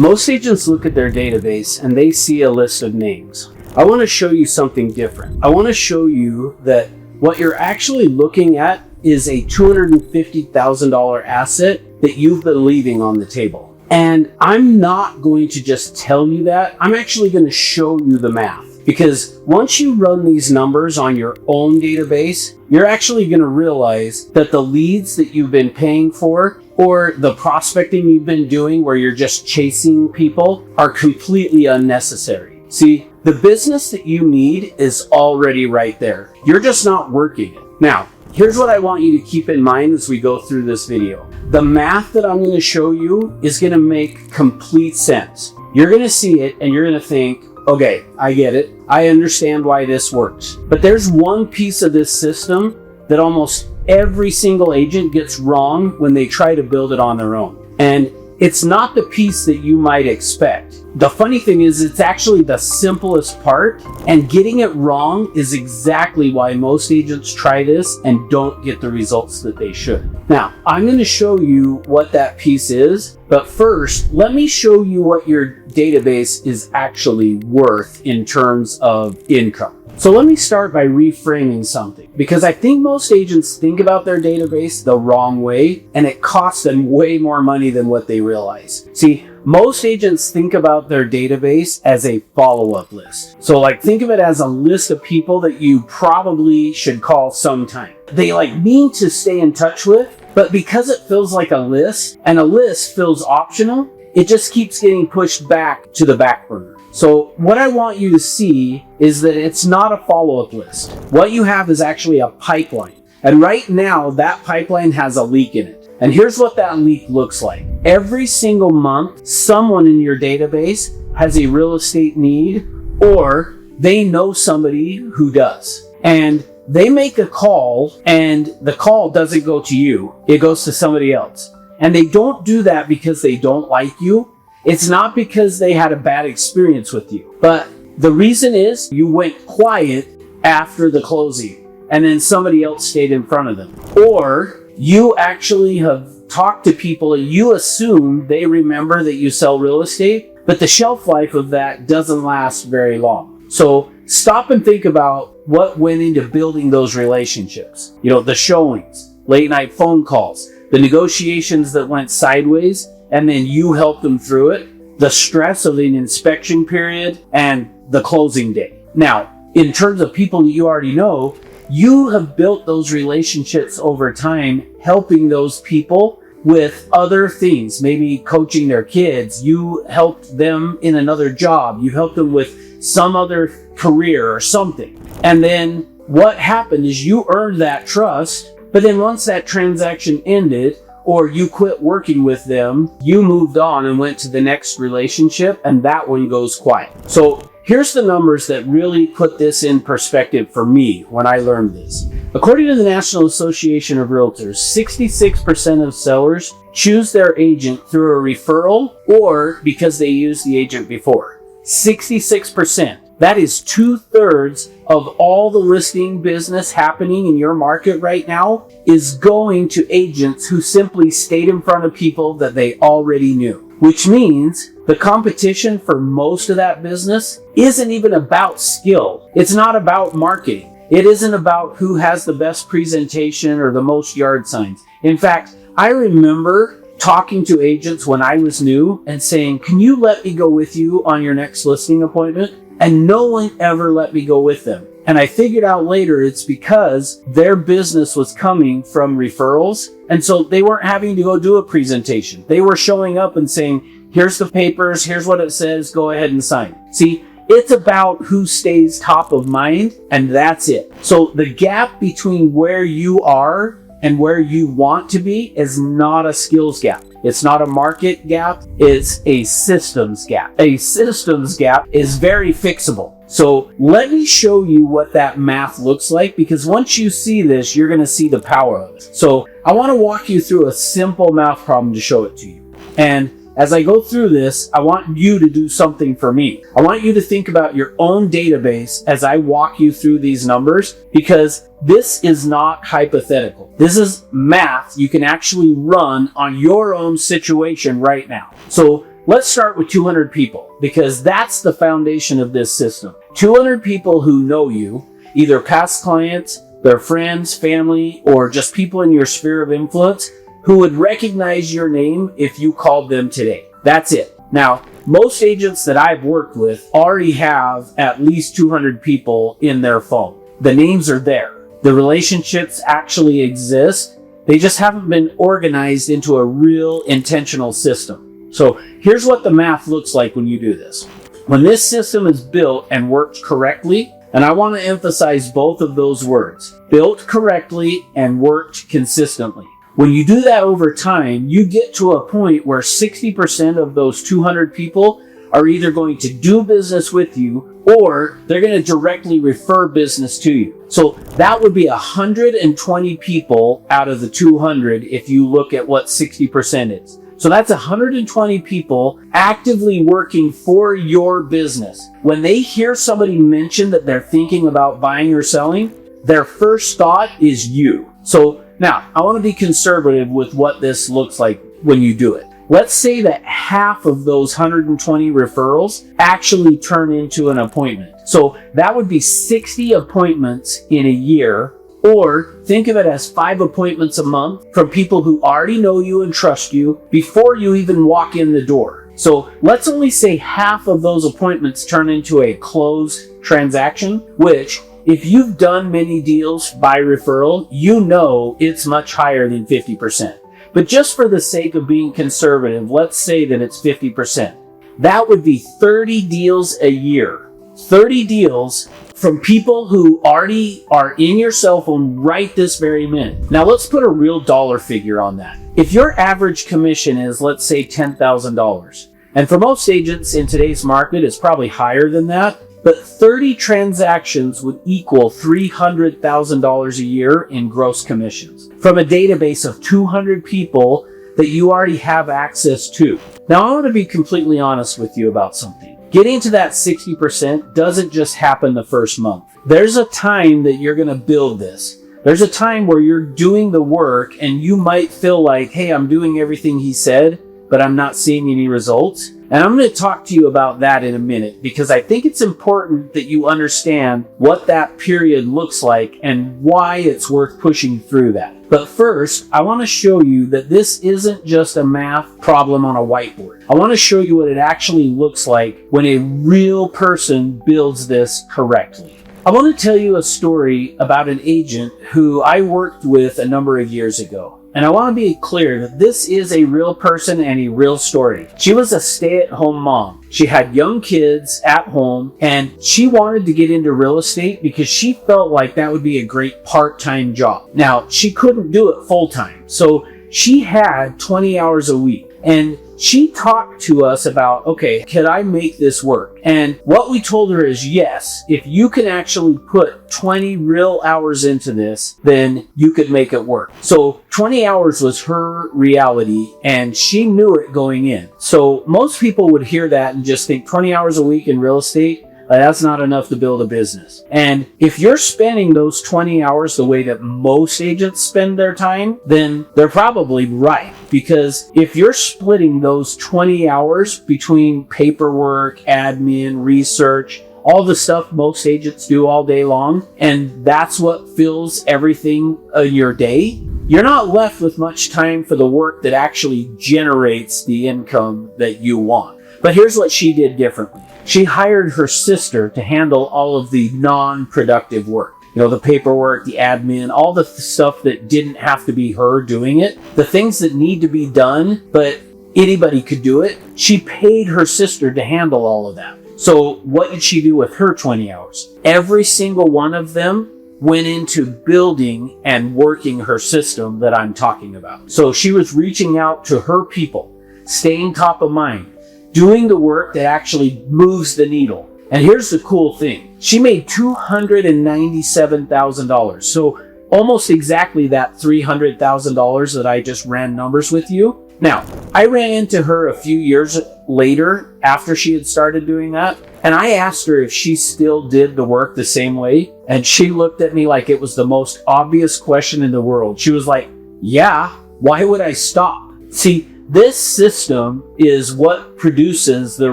Most agents look at their database and they see a list of names. I want to show you something different. I want to show you that what you're actually looking at is a $250,000 asset that you've been leaving on the table. And I'm not going to just tell you that. I'm actually going to show you the math. Because once you run these numbers on your own database, you're actually going to realize that the leads that you've been paying for or the prospecting you've been doing where you're just chasing people are completely unnecessary. See, the business that you need is already right there. You're just not working it. Now, here's what I want you to keep in mind as we go through this video. The math that I'm going to show you is going to make complete sense. You're going to see it and you're going to think, okay, I get it. I understand why this works. But there's one piece of this system that almost every single agent gets wrong when they try to build it on their own. And it's not the piece that you might expect. The funny thing is, it's actually the simplest part, and getting it wrong is exactly why most agents try this and don't get the results that they should. Now, I'm going to show you what that piece is, but first, let me show you what your database is actually worth in terms of income. So let me start by reframing something, because I think most agents think about their database the wrong way, and it costs them way more money than what they realize. See, most agents think about their database as a follow-up list. So like, think of it as a list of people that you probably should call sometime. They mean to stay in touch with, but because it feels like a list, and a list feels optional, it just keeps getting pushed back to the back burner. So what I want you to see is that it's not a follow-up list. What you have is actually a pipeline. And right now, that pipeline has a leak in it. And here's what that leak looks like. Every single month, someone in your database has a real estate need, or they know somebody who does. And they make a call, and the call doesn't go to you. It goes to somebody else. And they don't do that because they don't like you. It's not because they had a bad experience with you. But the reason is you went quiet after the closing, and then somebody else stayed in front of them. Or you actually have talked to people and you assume they remember that you sell real estate, but the shelf life of that doesn't last very long. So stop and think about what went into building those relationships. The showings, late night phone calls, the negotiations that went sideways, and then you helped them through it, the stress of an inspection period, and the closing day. Now, in terms of people that you already know, you have built those relationships over time, helping those people with other things, maybe coaching their kids. You helped them in another job. You helped them with some other career or something. And then what happened is you earned that trust, but then once that transaction ended, or you quit working with them, you moved on and went to the next relationship, and that one goes quiet. So here's the numbers that really put this in perspective for me when I learned this. According to the National Association of Realtors, 66% of sellers choose their agent through a referral or because they used the agent before. 66%. That is 2/3 of all the listing business happening in your market right now is going to agents who simply stayed in front of people that they already knew. Which means the competition for most of that business isn't even about skill. It's not about marketing. It isn't about who has the best presentation or the most yard signs. In fact, I remember talking to agents when I was new and saying, "Can you let me go with you on your next listing appointment?" And no one ever let me go with them. And I figured out later it's because their business was coming from referrals. And so they weren't having to go do a presentation. They were showing up and saying, "Here's the papers, here's what it says, go ahead and sign." See, it's about who stays top of mind, and that's it. So the gap between where you are and where you want to be is not a skills gap. It's not a market gap, it's a systems gap. A systems gap is very fixable. So let me show you what that math looks like, because once you see this, you're going to see the power of it. So I want to walk you through a simple math problem to show it to you. And as I go through this, I want you to do something for me. I want you to think about your own database as I walk you through these numbers, because this is not hypothetical. This is math you can actually run on your own situation right now. So let's start with 200 people, because that's the foundation of this system. 200 people who know you, either past clients, their friends, family, or just people in your sphere of influence who would recognize your name if you called them today. That's it. Now, most agents that I've worked with already have at least 200 people in their phone. The names are there. The relationships actually exist. They just haven't been organized into a real intentional system. So here's what the math looks like when you do this. When this system is built and worked correctly, and I want to emphasize both of those words, built correctly and worked consistently. When you do that over time, you get to a point where 60% of those 200 people are either going to do business with you or they're going to directly refer business to you. So that would be 120 people out of the 200 if you look at what 60% is. So that's 120 people actively working for your business. When they hear somebody mention that they're thinking about buying or selling, their first thought is you. So now, I want to be conservative with what this looks like when you do it. Let's say that half of those 120 referrals actually turn into an appointment. So that would be 60 appointments in a year, or think of it as 5 appointments a month from people who already know you and trust you before you even walk in the door. So let's only say half of those appointments turn into a closed transaction, which if you've done many deals by referral, you know it's much higher than 50%. But just for the sake of being conservative, let's say that it's 50%. That would be 30 deals a year. 30 deals from people who already are in your cell phone right this very minute. Now let's put a real dollar figure on that. If your average commission is, let's say, $10,000, and for most agents in today's market, it's probably higher than that, but 30 transactions would equal $300,000 a year in gross commissions from a database of 200 people that you already have access to. Now, I want to be completely honest with you about something. Getting to that 60% doesn't just happen the first month. There's a time that you're going to build this. There's a time where you're doing the work and you might feel like, hey, I'm doing everything he said, but I'm not seeing any results. And I'm going to talk to you about that in a minute, because I think it's important that you understand what that period looks like and why it's worth pushing through that. But first, I want to show you that this isn't just a math problem on a whiteboard. I want to show you what it actually looks like when a real person builds this correctly. I want to tell you a story about an agent who I worked with a number of years ago. And I want to be clear that this is a real person and a real story. She was a stay-at-home mom. She had young kids at home, and she wanted to get into real estate because she felt like that would be a great part-time job. Now, she couldn't do it full-time, so she had 20 hours a week. And she talked to us about, okay, could I make this work? And what we told her is, yes, if you can actually put 20 real hours into this, then you could make it work. So 20 hours was her reality, and she knew it going in. So most people would hear that and just think 20 hours a week in real estate, that's not enough to build a business. And if you're spending those 20 hours the way that most agents spend their time, then they're probably right. Because if you're splitting those 20 hours between paperwork, admin, research, all the stuff most agents do all day long, and that's what fills everything in your day, you're not left with much time for the work that actually generates the income that you want. But here's what she did differently. She hired her sister to handle all of the non-productive work. You know, the paperwork, the admin, all the stuff that didn't have to be her doing it. The things that need to be done, but anybody could do it. She paid her sister to handle all of that. So what did she do with her 20 hours? Every single one of them went into building and working her system that I'm talking about. So she was reaching out to her people, staying top of mind, doing the work that actually moves the needle. And here's the cool thing. She made $297,000. So almost exactly that $300,000 that I just ran numbers with you. Now, I ran into her a few years later after she had started doing that. And I asked her if she still did the work the same way. And she looked at me like it was the most obvious question in the world. She was like, yeah, why would I stop? See, this system is what produces the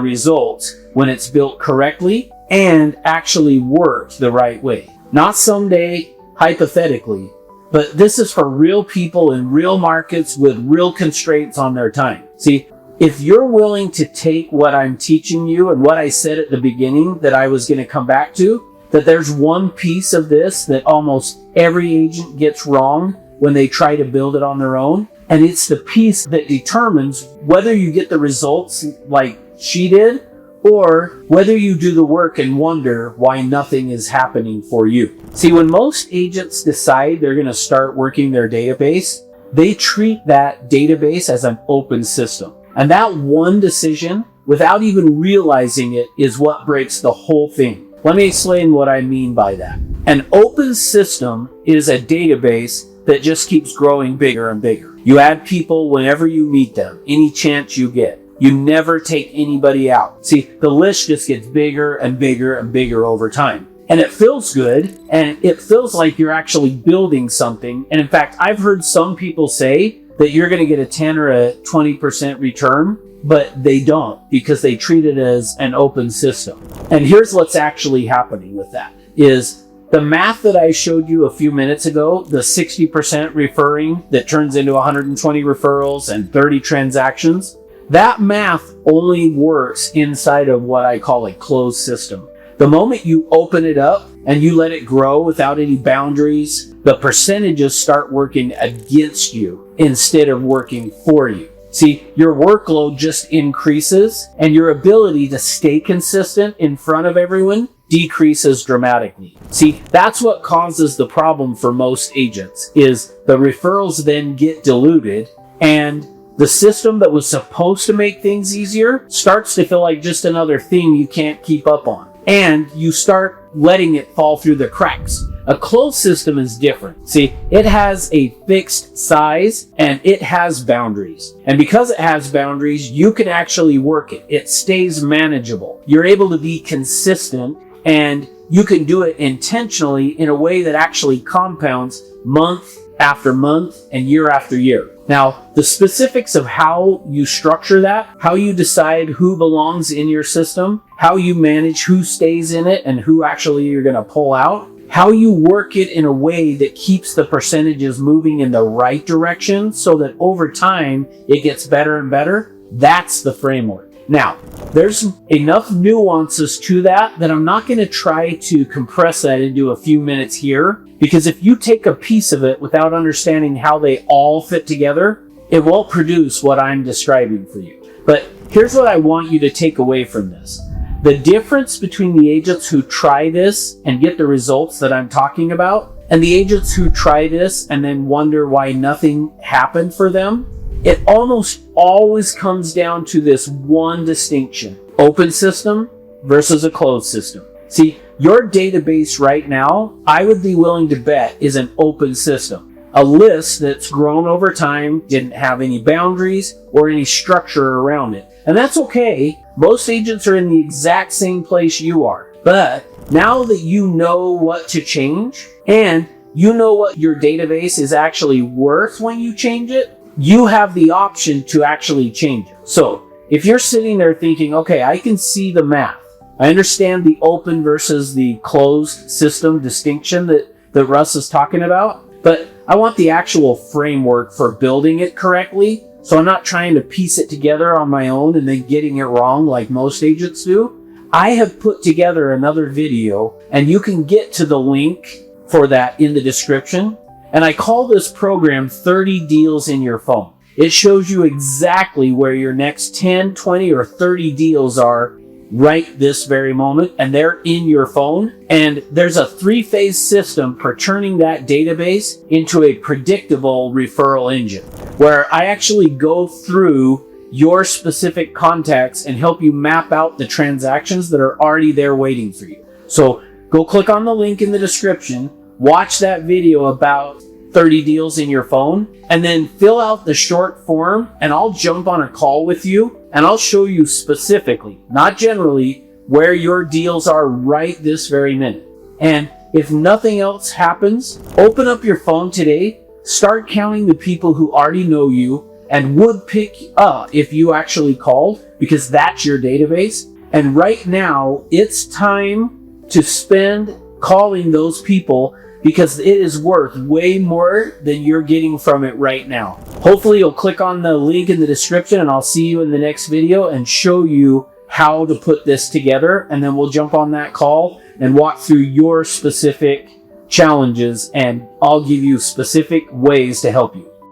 results when it's built correctly and actually worked the right way. Not someday, hypothetically, but this is for real people in real markets with real constraints on their time. See, if you're willing to take what I'm teaching you and what I said at the beginning that I was going to come back to, that there's one piece of this that almost every agent gets wrong when they try to build it on their own, and it's the piece that determines whether you get the results like she did or whether you do the work and wonder why nothing is happening for you. See, when most agents decide they're going to start working their database, they treat that database as an open system. And that one decision, without even realizing it, is what breaks the whole thing. Let me explain what I mean by that. An open system is a database that just keeps growing bigger and bigger. You add people whenever you meet them, any chance you get. You never take anybody out. See, the list just gets bigger and bigger and bigger over time. And it feels good, and it feels like you're actually building something. And in fact, I've heard some people say that you're going to get a 10 or a 20% return, but they don't, because they treat it as an open system. And here's what's actually happening with that is the math that I showed you a few minutes ago, the 60% referring that turns into 120 referrals and 30 transactions, that math only works inside of what I call a closed system. The moment you open it up and you let it grow without any boundaries, the percentages start working against you instead of working for you. See, your workload just increases and your ability to stay consistent in front of everyone decreases dramatically. See, that's what causes the problem for most agents is the referrals then get diluted and the system that was supposed to make things easier starts to feel like just another thing you can't keep up on. And you start letting it fall through the cracks. A closed system is different. See, it has a fixed size and it has boundaries. And because it has boundaries, you can actually work it. It stays manageable. You're able to be consistent and you can do it intentionally in a way that actually compounds month after month and year after year. Now, the specifics of how you structure that, how you decide who belongs in your system, how you manage who stays in it and who actually you're going to pull out, how you work it in a way that keeps the percentages moving in the right direction so that over time it gets better and better, that's the framework. Now, there's enough nuances to that I'm not going to try to compress that into a few minutes here, because if you take a piece of it without understanding how they all fit together, it won't produce what I'm describing for you. But here's what I want you to take away from this. The difference between the agents who try this and get the results that I'm talking about, and the agents who try this and then wonder why nothing happened for them, it almost always comes down to this one distinction: open system versus a closed system. See, your database right now, I would be willing to bet, is an open system. A list that's grown over time, didn't have any boundaries or any structure around it. And that's okay. Most agents are in the exact same place you are. But now that you know what to change and you know what your database is actually worth when you change it, you have the option to actually change it. So if you're sitting there thinking, okay, I can see the math. I understand the open versus the closed system distinction that Russ is talking about, but I want the actual framework for building it correctly. So I'm not trying to piece it together on my own and then getting it wrong like most agents do. I have put together another video and you can get to the link for that in the description. And I call this program 30 Deals in Your Phone. It shows you exactly where your next 10, 20, or 30 deals are right this very moment, and they're in your phone. And there's a 3-phase system for turning that database into a predictable referral engine, where I actually go through your specific contacts and help you map out the transactions that are already there waiting for you. So go click on the link in the description, watch that video about 30 deals in your phone, and then fill out the short form, and I'll jump on a call with you and I'll show you specifically, not generally, where your deals are right this very minute. And if nothing else happens, open up your phone today, start counting the people who already know you, and would pick up if you actually called, because that's your database. And right now, it's time to spend calling those people, because it is worth way more than you're getting from it right now. Hopefully you'll click on the link in the description, and I'll see you in the next video and show you how to put this together. And then we'll jump on that call and walk through your specific challenges, and I'll give you specific ways to help you.